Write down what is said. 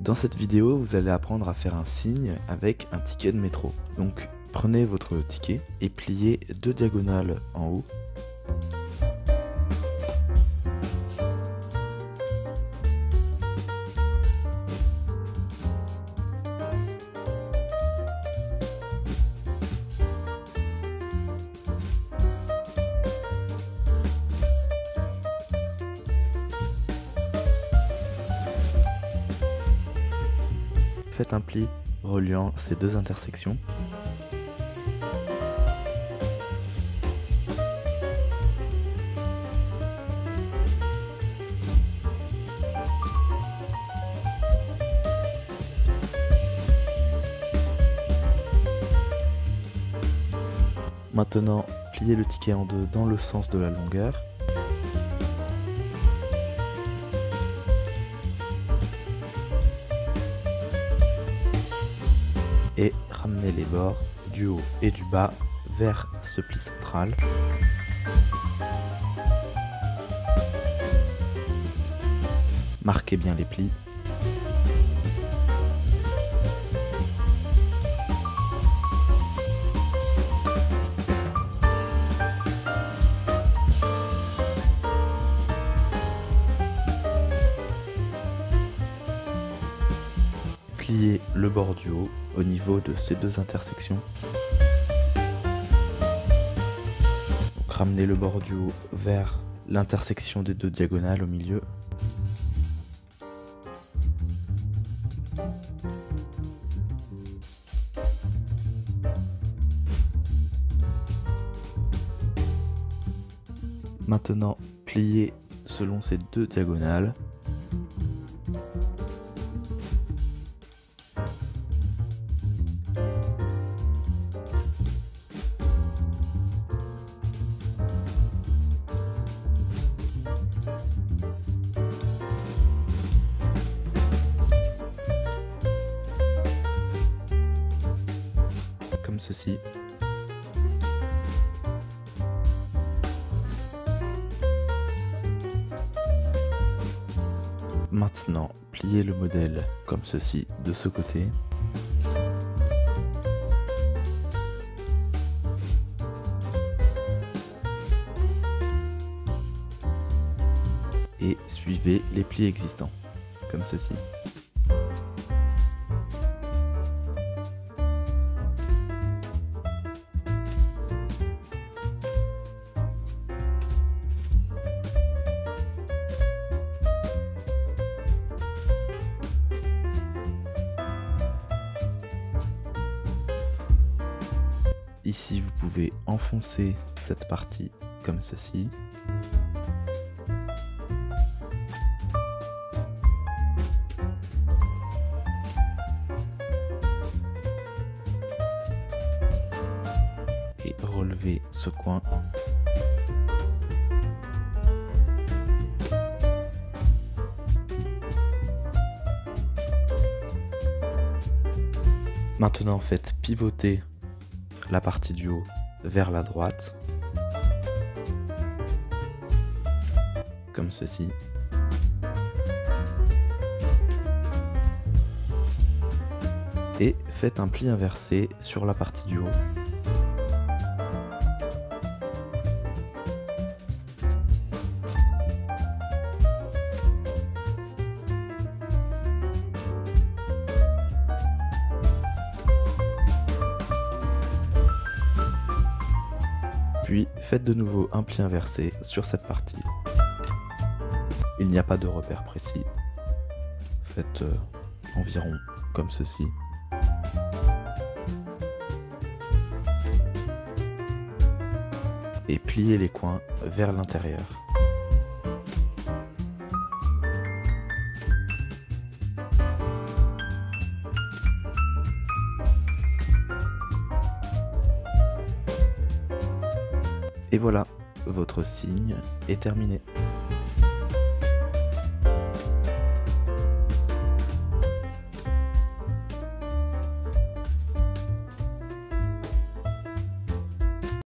Dans cette vidéo, vous allez apprendre à faire un signe avec un ticket de métro. Donc prenez votre ticket et pliez deux diagonales en haut. Faites un pli reliant ces deux intersections. Maintenant, pliez le ticket en deux dans le sens de la longueur. Et ramenez les bords du haut et du bas vers ce pli central. Marquez bien les plis. Pliez le bord du haut au niveau de ces deux intersections. Donc, ramenez le bord du haut vers l'intersection des deux diagonales au milieu. Maintenant, pliez selon ces deux diagonales. Comme ceci. Maintenant, pliez le modèle comme ceci de ce côté. Et suivez les plis existants, comme ceci. Ici, vous pouvez enfoncer cette partie comme ceci. Et relever ce coin. Maintenant, faites pivoter la partie du haut vers la droite, comme ceci. Et faites un pli inversé sur la partie du haut. Puis faites de nouveau un pli inversé sur cette partie. Il n'y a pas de repère précis. Faites environ comme ceci. Et pliez les coins vers l'intérieur. Et voilà, votre signe est terminé.